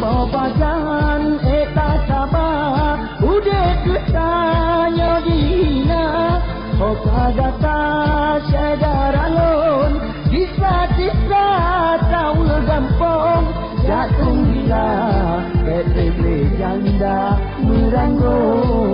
bajan eta sabah udah kesanyo dina okagata sedaralon kisah-kisah tahu gampang jatuh gila ketebe janda meranggung.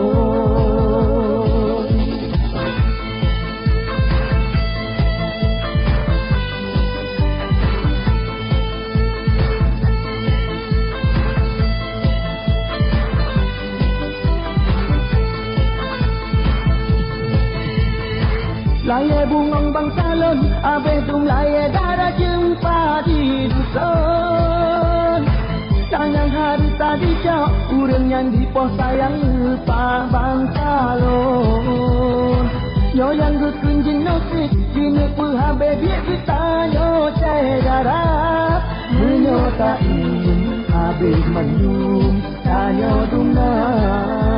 Laya bungong bang salon, abe tung laya darah jumpa di dusun. Tangan hari tadi jauh, urang yang di pos sayang lupa bang salon. Nyo yang gekunjing nosik, kini pun habe biar kita nyo cai darah. Menyo tak ingin habe menyum, tanyo dungan.